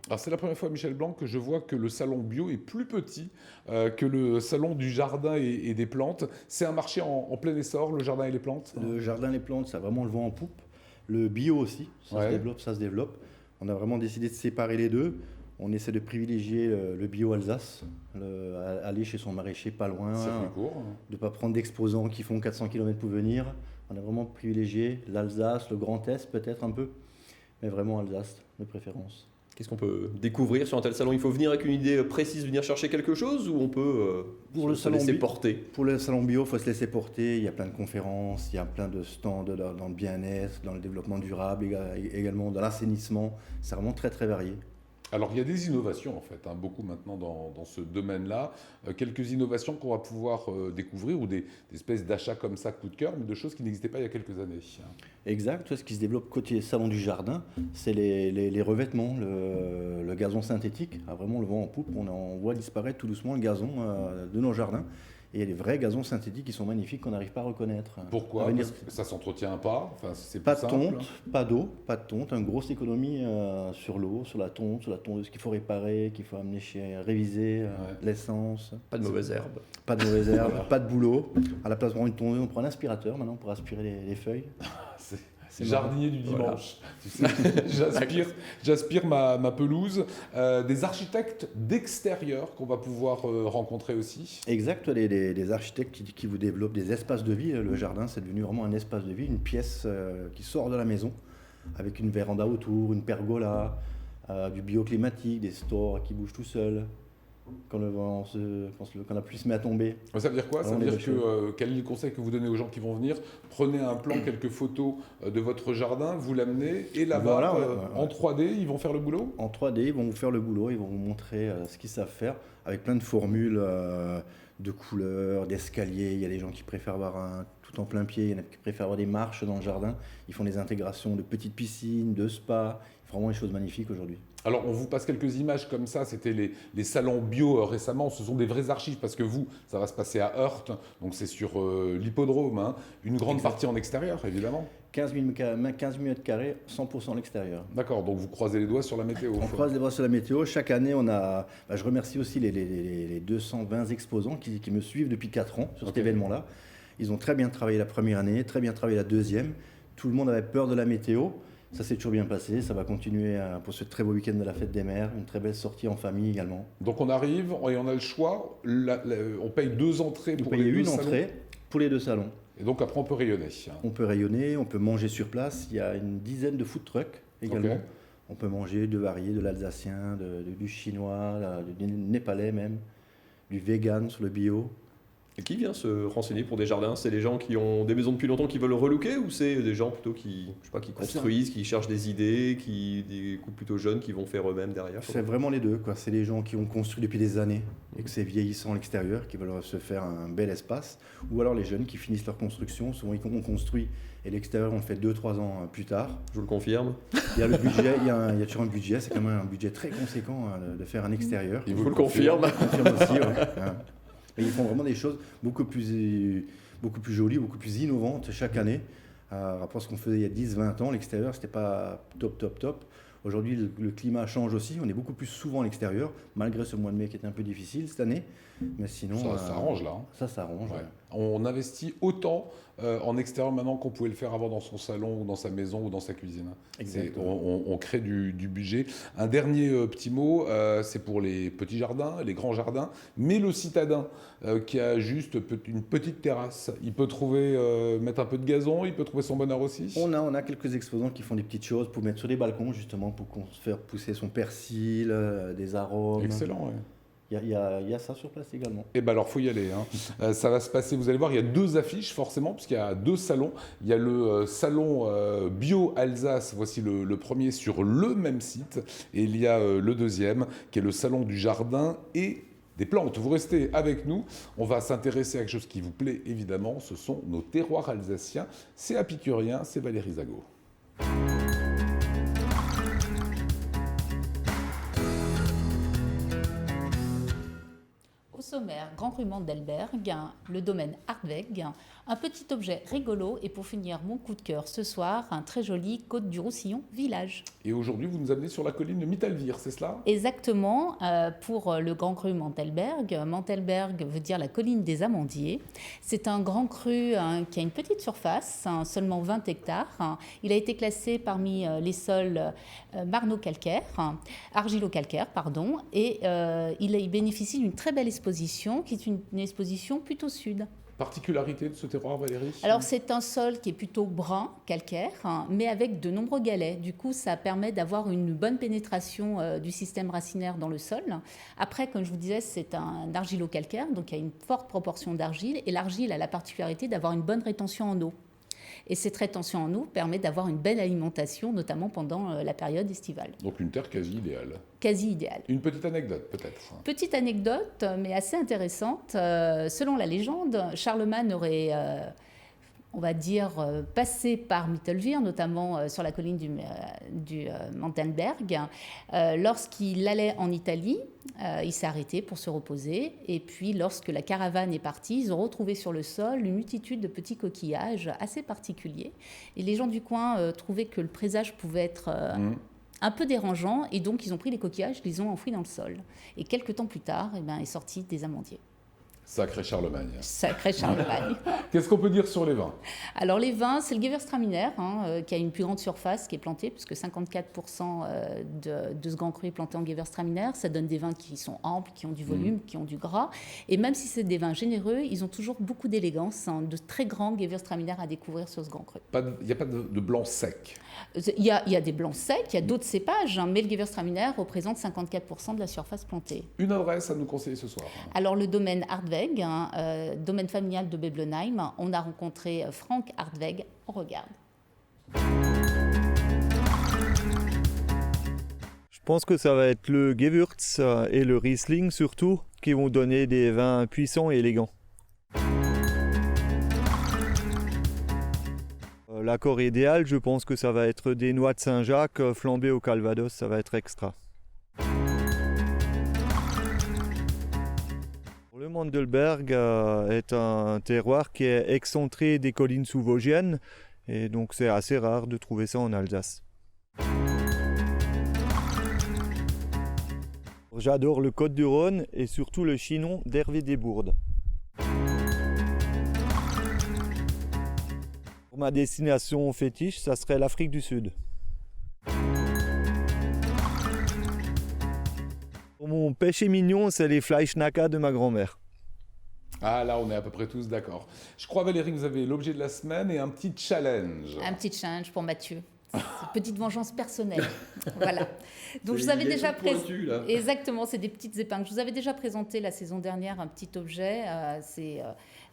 Alors c'est la première fois, Michel Blanc, que je vois que le salon bio est plus petit que le salon du jardin et des plantes. C'est un marché en plein essor, le jardin et les plantes. Le jardin et les plantes, ça a vraiment le vent en poupe. Le bio aussi, ça se développe. On a vraiment décidé de séparer les deux. On essaie de privilégier le Bio Alsace, aller chez son maraîcher pas loin, plus court, de ne pas prendre d'exposants qui font 400 km pour venir. On a vraiment privilégié l'Alsace, le Grand Est peut-être un peu. mais vraiment Alsace de préférence. Qu'est-ce qu'on peut découvrir sur un tel salon? Il faut venir avec une idée précise, venir chercher quelque chose, ou on peut se laisser porter? Pour le salon bio, il faut se laisser porter. Il y a plein de conférences, il y a plein de stands dans le bien-être, dans le développement durable, également dans l'assainissement. C'est vraiment très très varié. Alors il y a des innovations en fait, beaucoup maintenant dans ce domaine-là. Quelques innovations qu'on va pouvoir découvrir, ou des espèces d'achats comme ça, coup de cœur, mais de choses qui n'existaient pas il y a quelques années. Exact. Ce qui se développe côté salon du jardin, c'est les revêtements, le gazon synthétique. A vraiment le vent en poupe. On voit disparaître tout doucement le gazon de nos jardins. Et il y a des vrais gazons synthétiques qui sont magnifiques qu'on n'arrive pas à reconnaître. Pourquoi? Parce que ça ne s'entretient pas, enfin, c'est pas plus de simple. tonte, pas d'eau, pas de tonte. Une grosse économie sur l'eau, sur la tondeuse qu'il faut réparer, qu'il faut amener réviser, l'essence. Pas de mauvaises herbes. Pas de mauvaises herbes, pas de boulot. À la place de prendre une tondeuse, on prend un aspirateur maintenant pour aspirer les feuilles. C'est jardinier du dimanche. Voilà. Tu sais, j'aspire ma pelouse. Des architectes d'extérieur qu'on va pouvoir rencontrer aussi. Exact, des architectes qui vous développent des espaces de vie. Le jardin, c'est devenu vraiment un espace de vie, une pièce qui sort de la maison, avec une véranda autour, une pergola, du bioclimatique, des stores qui bougent tout seuls. Quand la pluie se met à tomber. Ça veut dire quoi? Ça veut dire que quel est le conseil que vous donnez aux gens qui vont venir? Prenez un plan, quelques photos de votre jardin, vous l'amenez, et là-bas, en 3D, ils vont faire le boulot? En 3D, ils vont vous faire le boulot, ils vont vous montrer ce qu'ils savent faire, avec plein de formules de couleurs, d'escaliers. Il y a des gens qui préfèrent avoir tout en plein pied, il y en a qui préfèrent avoir des marches dans le jardin. Ils font des intégrations de petites piscines, de spas. Ils font vraiment des choses magnifiques aujourd'hui. Alors, on vous passe quelques images comme ça, c'était les salons bio récemment, ce sont des vraies archives, parce que vous, ça va se passer à Heurt, donc c'est sur l'hippodrome, une grande partie en extérieur, évidemment. 15 000 mètres carrés, 100% à l'extérieur. D'accord, donc vous croisez les doigts sur la météo. On croise les doigts sur la météo. Chaque année, je remercie aussi les 220 exposants qui me suivent depuis 4 ans sur cet événement-là. Ils ont très bien travaillé la première année, très bien travaillé la deuxième. Tout le monde avait peur de la météo. Ça s'est toujours bien passé, ça va continuer pour ce très beau week-end de la fête des mères, une très belle sortie en famille également. Donc on arrive et on a le choix, on paye 2 entrées pour les 2 salons. Une entrée pour les 2 salons. Et donc après on peut rayonner. On peut rayonner, on peut manger sur place, il y a une dizaine de food trucks également. Okay. On peut manger de variés, de l'alsacien, du chinois, du népalais même, du vegan sur le bio. Et qui vient se renseigner pour des jardins? C'est les gens qui ont des maisons depuis longtemps qui veulent relooker, ou c'est des gens plutôt qui construisent, qui cherchent des idées, des couples plutôt jeunes qui vont faire eux-mêmes derrière? C'est vraiment les deux, quoi. C'est les gens qui ont construit depuis des années et que c'est vieillissant à l'extérieur, qui veulent se faire un bel espace, ou alors les jeunes qui finissent leur construction. Souvent ils ont construit et l'extérieur on le fait 2-3 ans plus tard. Je vous le confirme. Il y a le budget, il y a toujours un budget, c'est quand même un budget très conséquent de faire un extérieur. Il vous le confirme. Aussi, ouais. Et ils font vraiment des choses beaucoup plus jolies, beaucoup plus innovantes chaque année. Rapport à ce qu'on faisait il y a 10-20 ans, l'extérieur, c'était pas top. Aujourd'hui, le climat change aussi. On est beaucoup plus souvent à l'extérieur, malgré ce mois de mai qui était un peu difficile cette année. Mais sinon, ça s'arrange là. Ça s'arrange. Ouais. On investit autant en extérieur maintenant qu'on pouvait le faire avant dans son salon ou dans sa maison ou dans sa cuisine. On crée du budget. Un dernier petit mot, c'est pour les petits jardins, les grands jardins, mais le citadin qui a juste une petite terrasse, il peut mettre un peu de gazon, il peut trouver son bonheur aussi. On a quelques exposants qui font des petites choses pour mettre sur les balcons justement pour faire pousser son persil, des arômes. Excellent, ouais. Il y a ça sur place également. Eh bien alors, il faut y aller. Ça va se passer, vous allez voir, il y a 2 affiches forcément, puisqu'il y a 2 salons. Il y a le salon Bio Alsace, voici le premier sur le même site. Et il y a le deuxième, qui est le salon du jardin et des plantes. Vous restez avec nous, on va s'intéresser à quelque chose qui vous plaît évidemment, ce sont nos terroirs alsaciens. C'est Apicurien, c'est Valérie Zago. Au sommaire, Grand Cru Mandelberg, le domaine Hartweg, un petit objet rigolo et pour finir mon coup de cœur ce soir, un très joli Côte du Roussillon village. Et aujourd'hui vous nous amenez sur la colline de Mittelwihr, c'est cela? Exactement, pour le Grand Cru Mandelberg. Mandelberg veut dire la colline des amandiers. C'est un grand cru qui a une petite surface, seulement 20 hectares. Il a été classé parmi les sols argilo-calcaires, et il bénéficie d'une très belle exposition qui est une exposition plutôt sud. Particularité de ce terroir, Valérie? Alors c'est un sol qui est plutôt brun, calcaire, mais avec de nombreux galets. Du coup, ça permet d'avoir une bonne pénétration du système racinaire dans le sol. Après, comme je vous disais, c'est un argilo-calcaire, donc il y a une forte proportion d'argile. Et l'argile a la particularité d'avoir une bonne rétention en eau. Et cette rétention en eau permet d'avoir une belle alimentation, notamment pendant la période estivale. Donc une terre quasi idéale. Quasi idéale. Une petite anecdote peut-être. Petite anecdote, mais assez intéressante. Selon la légende, Charlemagne aurait, on va dire, passé par Mittelwihr, notamment sur la colline du Montenberg. Lorsqu'il allait en Italie, il s'est arrêté pour se reposer. Et puis, lorsque la caravane est partie, ils ont retrouvé sur le sol une multitude de petits coquillages assez particuliers. Et les gens du coin trouvaient que le présage pouvait être un peu dérangeant. Et donc, ils ont pris les coquillages, ils les ont enfouis dans le sol. Et quelques temps plus tard, est sorti des amandiers. Sacré Charlemagne. Sacré Charlemagne. Qu'est-ce qu'on peut dire sur les vins? Alors les vins, c'est le Gewürztraminer qui a une plus grande surface qui est plantée, puisque 54% de ce grand cru est planté en Gewürztraminer. Ça donne des vins qui sont amples, qui ont du volume, qui ont du gras. Et même si c'est des vins généreux, ils ont toujours beaucoup d'élégance, de très grands Gewürztraminer à découvrir sur ce grand cru. Il n'y a pas de blanc sec? Il y a des blancs secs, il y a d'autres cépages, mais le Gewürztraminer représente 54% de la surface plantée. Une adresse à nous conseiller ce soir? Alors le domaine Hartweg, domaine familial de Beblenheim, on a rencontré Frank Hartweg, on regarde. Je pense que ça va être le Gewürz et le Riesling surtout qui vont donner des vins puissants et élégants. L'accord idéal, je pense que ça va être des noix de Saint-Jacques flambées au Calvados, ça va être extra. Le Montelberg est un terroir qui est excentré des collines sous-vosgiennes et donc c'est assez rare de trouver ça en Alsace. J'adore le Côtes-du-Rhône et surtout le Chinon d'Hervé Desbourdes. Pour ma destination fétiche, ça serait l'Afrique du Sud. Pour mon péché mignon, c'est les Fleischnacker de ma grand-mère. Ah là, on est à peu près tous d'accord. Je crois, Valérie, que vous avez l'objet de la semaine et un petit challenge. Un petit challenge pour Mathieu. Petite vengeance personnelle. Voilà. Donc je vous avais déjà présenté. Exactement, c'est des petites épingles. Je vous avais déjà présenté la saison dernière un petit objet.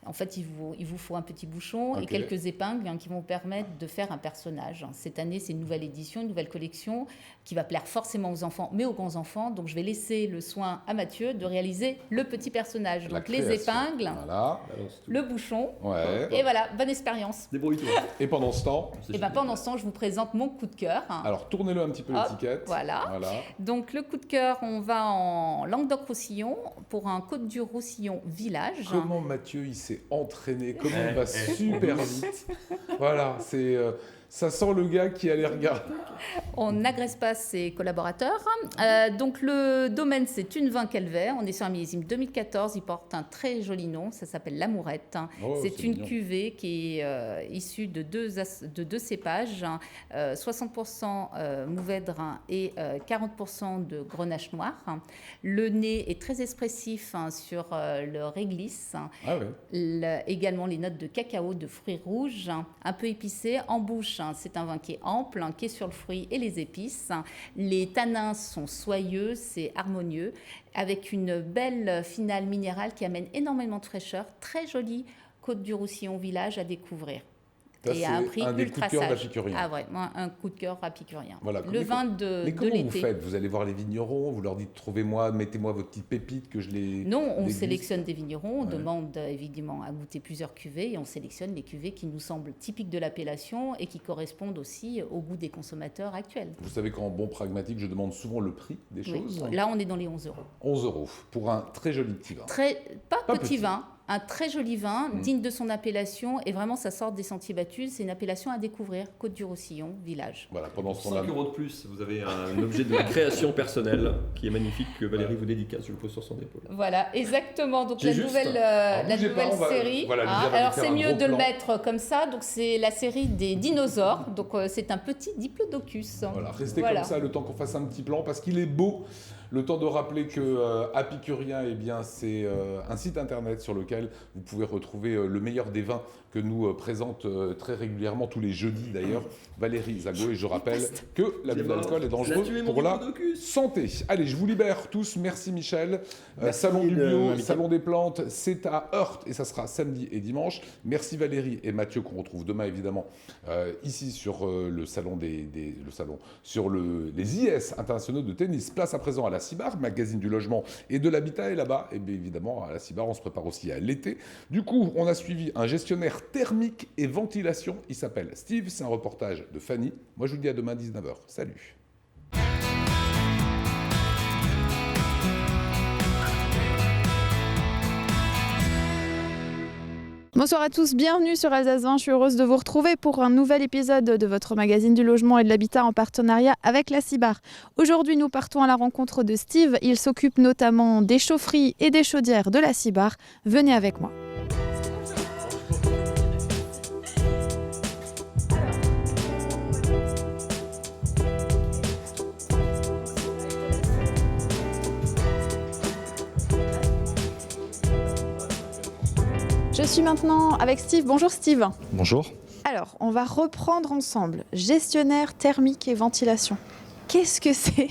En fait, il vous faut un petit bouchon et quelques épingles qui vont permettre de faire un personnage. Cette année, c'est une nouvelle édition, une nouvelle collection qui va plaire forcément aux enfants, mais aux grands-enfants. Donc, je vais laisser le soin à Mathieu de réaliser le petit personnage. Donc, les épingles, le bouchon. Ouais. Et voilà, bonne expérience. Débrouille-toi. Et pendant ce temps pendant ce temps, je vous présente mon coup de cœur. Alors, tournez-le un petit peu l'étiquette. Voilà. Donc, le coup de cœur, on va en Languedoc-Roussillon pour un Côte-du-Roussillon village. Comment Mathieu, il s'est entraîné, comment il va super vite. Voilà, ça sent le gars qui a les regards. On n'agresse pas ses collaborateurs. Donc le domaine, c'est une vin Calvet. On est sur un millésime 2014. Il porte un très joli nom. Ça s'appelle l'Amourette. C'est une cuvée qui est issue de deux cépages, 60% Mourvèdre et 40% de Grenache noir. Le nez est très expressif sur le réglisse. Également les notes de cacao, de fruits rouges, un peu épicé. En bouche, c'est un vin qui est ample, qui est sur le fruit et les épices. Les tanins sont soyeux, c'est harmonieux, avec une belle finale minérale qui amène énormément de fraîcheur. Très jolie Côte-du-Roussillon village à découvrir. Et à un prix ultra sage. Ah ouais, un coup de cœur rapicurien. Voilà. Le vin de l'été. Mais comment vous faites? Vous allez voir les vignerons, vous leur dites mettez-moi vos petites pépites que je les. Non, on sélectionne des vignerons, on demande évidemment à goûter plusieurs cuvées et on sélectionne les cuvées qui nous semblent typiques de l'appellation et qui correspondent aussi au goût des consommateurs actuels. Vous savez qu'en bon pragmatique, je demande souvent le prix des choses. Là, on est dans les 11 €. 11 € pour un très joli petit vin. Pas petit vin. Un très joli vin, digne de son appellation, et vraiment ça sort des sentiers battus. C'est une appellation à découvrir, Côte-du-Roussillon, village. Voilà, pendant ce 5 € de plus, vous avez un objet de création personnelle qui est magnifique, que Valérie vous dédicace, je le pose sur son épaule. Voilà, exactement. Donc la nouvelle série. Alors c'est mieux de le mettre comme ça. Donc c'est la série des dinosaures. Donc c'est un petit diplodocus. Voilà, restez comme ça le temps qu'on fasse un petit plan, parce qu'il est beau. Le temps de rappeler que Apicurien, eh bien, c'est un site internet sur lequel vous pouvez retrouver le meilleur des vins que nous présente très régulièrement, tous les jeudis d'ailleurs, Valérie Zago. Et je rappelle que l'abus d'alcool est dangereux pour la santé. Allez, je vous libère tous. Merci Michel. Salon du bio, Salon des plantes, c'est à Heurt et ça sera samedi et dimanche. Merci Valérie et Mathieu qu'on retrouve demain évidemment ici sur le salon sur les IS internationaux de tennis. Place à présent à la Cibar, magazine du logement et de l'habitat. Et là-bas, et bien évidemment à la Cibar, on se prépare aussi à l'été. Du coup, on a suivi un gestionnaire thermique et ventilation. Il s'appelle Steve. C'est un reportage de Fanny. Moi, je vous dis à demain 19h. Salut. Bonsoir à tous, bienvenue sur Alsace 20. Je suis heureuse de vous retrouver pour un nouvel épisode de votre magazine du logement et de l'habitat en partenariat avec la Cibar. Aujourd'hui, nous partons à la rencontre de Steve. Il s'occupe notamment des chaufferies et des chaudières de la Cibar. Venez avec moi. Je suis maintenant avec Steve. Bonjour Steve. Bonjour. Alors, on va reprendre ensemble. Gestionnaire thermique et ventilation. Qu'est-ce que c'est ?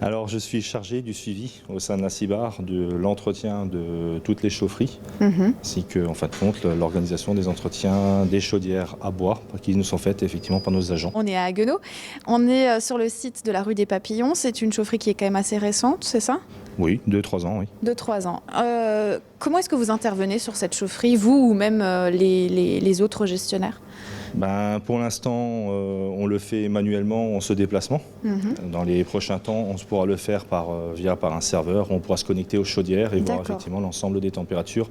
Alors, je suis chargé du suivi au sein de la Cibar de l'entretien de toutes les chaufferies, ainsi que, en fin de compte, l'organisation des entretiens des chaudières à bois qui nous sont faites effectivement par nos agents. On est à Haguenau. On est sur le site de la rue des Papillons. C'est une chaufferie qui est quand même assez récente, c'est ça ? Oui, 2-3 ans, oui. 2-3 ans. Comment est-ce que vous intervenez sur cette chaufferie, vous ou même les autres gestionnaires ? Pour l'instant, on le fait manuellement en se déplacement. Dans les prochains temps, on pourra le faire par un serveur. On pourra se connecter aux chaudières et voir effectivement l'ensemble des températures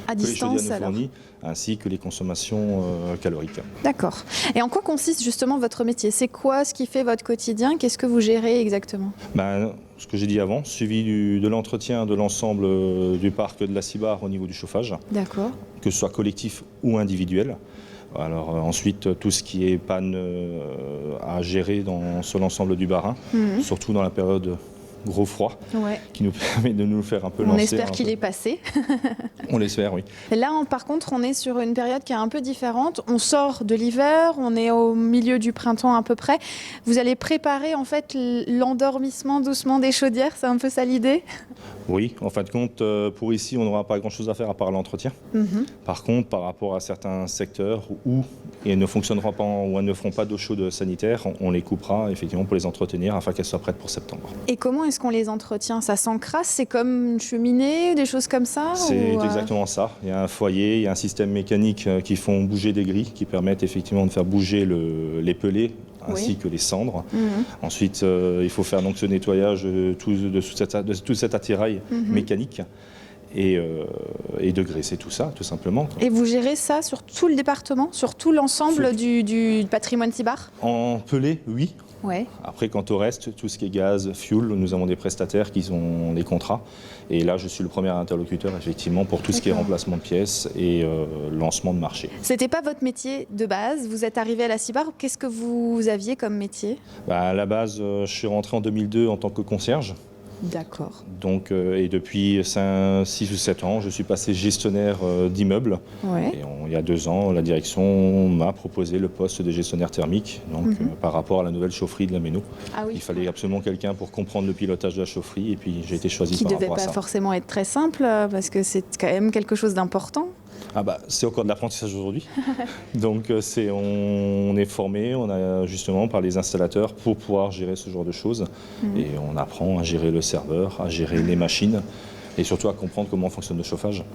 à que distance, les chaudières nous fournissent, ainsi que les consommations caloriques. D'accord. Et en quoi consiste justement votre métier ? C'est quoi ce qui fait votre quotidien ? Qu'est-ce que vous gérez exactement ? Ce que j'ai dit avant, suivi de l'entretien de l'ensemble du parc de la Cibar au niveau du chauffage. D'accord. Que ce soit collectif ou individuel. Alors ensuite, tout ce qui est panne à gérer sur l'ensemble du Bas-Rhin, surtout dans la période gros froid, qui nous permet de nous faire un peu lancer. On espère qu'il est passé. On l'espère, oui. Et là, par contre, on est sur une période qui est un peu différente. On sort de l'hiver, on est au milieu du printemps à peu près. Vous allez préparer en fait l'endormissement doucement des chaudières, c'est un peu ça l'idée ? Oui, en fin de compte, pour ici, on n'aura pas grand-chose à faire à part l'entretien. Par contre, par rapport à certains secteurs où elles ne fonctionneront pas ou elles ne feront pas d'eau chaude sanitaire, on les coupera effectivement pour les entretenir afin qu'elles soient prêtes pour septembre. Et comment est-ce qu'on les entretient ? Ça s'encrasse ? C'est comme une cheminée, des choses comme ça ? C'est exactement ça. Il y a un foyer, il y a un système mécanique qui font bouger des grilles, qui permettent effectivement de faire bouger les pellets ainsi que les cendres. Ensuite, il faut faire donc ce nettoyage de tout cet attirail mécanique et de graisser tout ça, tout simplement. Et vous gérez ça sur tout le département, sur tout l'ensemble du patrimoine Cibar ? En pellet, oui. Ouais. Après, quant au reste, tout ce qui est gaz, fuel, nous avons des prestataires qui ont des contrats. Et là, je suis le premier interlocuteur, effectivement, pour tout ce qui est remplacement de pièces et lancement de marché. C'était pas votre métier de base. Vous êtes arrivé à la Cibar. Qu'est-ce que vous aviez comme métier ? À la base, je suis rentré en 2002 en tant que concierge. D'accord. Donc, et depuis 6 ou 7 ans, je suis passé gestionnaire d'immeubles. Ouais. Et il y a 2 ans, la direction m'a proposé le poste de gestionnaire thermique, donc par rapport à la nouvelle chaufferie de la Méno. Ah oui. Il fallait absolument quelqu'un pour comprendre le pilotage de la chaufferie, et puis j'ai été choisi par rapport à ça. Qui ne devait pas forcément être très simple, parce que c'est quand même quelque chose d'important. C'est encore de l'apprentissage aujourd'hui. Donc on est formé, on a justement par les installateurs pour pouvoir gérer ce genre de choses. Et on apprend à gérer le serveur, à gérer les machines et surtout à comprendre comment fonctionne le chauffage.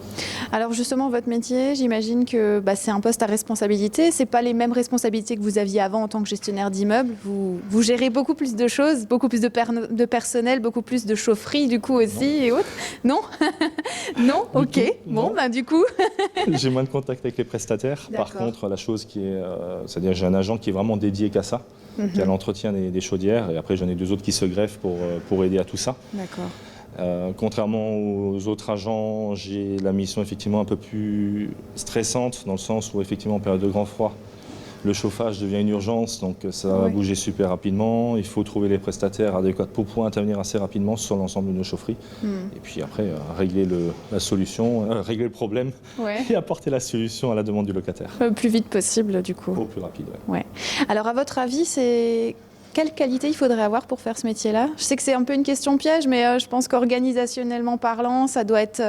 Alors justement, votre métier, j'imagine que c'est un poste à responsabilité. Ce n'est pas les mêmes responsabilités que vous aviez avant en tant que gestionnaire d'immeuble. Vous gérez beaucoup plus de choses, beaucoup plus de personnel, beaucoup plus de chaufferie du coup aussi et autres. Non ? Non ? Ok. Bon, du coup... J'ai moins de contact avec les prestataires. Par contre, la chose qui est... c'est-à-dire j'ai un agent qui est vraiment dédié qu'à ça, qui a l'entretien des chaudières. Et après, j'en ai 2 autres qui se greffent pour aider à tout ça. D'accord. Contrairement aux autres agents, j'ai la mission effectivement un peu plus stressante dans le sens où effectivement en période de grand froid, Le chauffage devient une urgence, donc ça va bouger super rapidement. Il faut trouver les prestataires adéquats pour pouvoir intervenir assez rapidement sur l'ensemble de nos chaufferies. Et puis après, régler régler le problème et apporter la solution à la demande du locataire. Le plus vite possible, du coup. Au plus rapide, Ouais. Alors, à votre avis, quelle qualité il faudrait avoir pour faire ce métier-là? Je sais que c'est un peu une question piège, mais je pense qu'organisationnellement parlant, ça doit être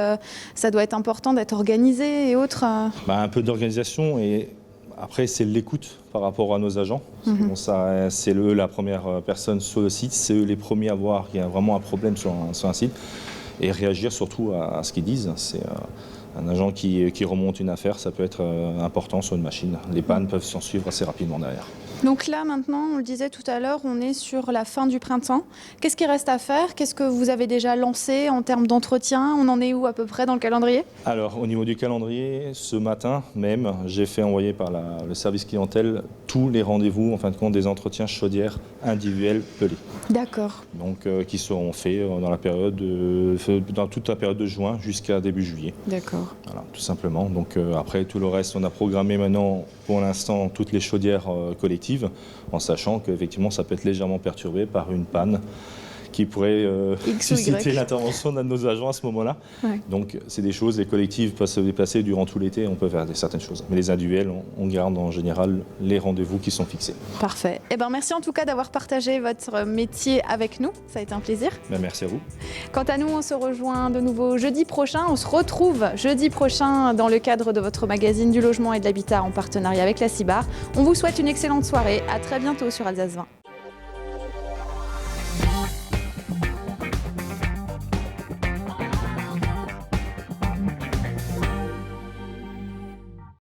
important d'être organisé et autres. Un peu d'organisation et après, c'est l'écoute par rapport à nos agents. Bon, c'est eux la première personne sur le site, c'est eux les premiers à voir qu'il y a vraiment un problème sur un site et réagir surtout à ce qu'ils disent. C'est un agent qui remonte une affaire, ça peut être important sur une machine. Les pannes peuvent s'en suivre assez rapidement derrière. Donc là, maintenant, on le disait tout à l'heure, on est sur la fin du printemps. Qu'est-ce qui reste à faire? Qu'est-ce que vous avez déjà lancé en termes d'entretien? On en est où à peu près dans le calendrier? Alors, au niveau du calendrier, ce matin même, j'ai fait envoyer par le service clientèle tous les rendez-vous, en fin de compte, des entretiens chaudières individuels pelés. D'accord. Donc, qui seront faits dans toute la période de juin jusqu'à début juillet. D'accord. Voilà, tout simplement. Donc, après, tout le reste, on a programmé maintenant, pour l'instant, toutes les chaudières collectives, en sachant qu'effectivement ça peut être légèrement perturbé par une panne qui pourrait susciter l'intervention d'un de nos agents à ce moment-là. Ouais. Donc c'est des choses, les collectives peuvent se déplacer durant tout l'été, on peut faire certaines choses. Mais les individuels, on garde en général les rendez-vous qui sont fixés. Parfait. Merci en tout cas d'avoir partagé votre métier avec nous, ça a été un plaisir. Merci à vous. Quant à nous, on se rejoint de nouveau jeudi prochain. On se retrouve jeudi prochain dans le cadre de votre magazine du logement et de l'habitat en partenariat avec la CIBAR. On vous souhaite une excellente soirée. À très bientôt sur Alsace 20.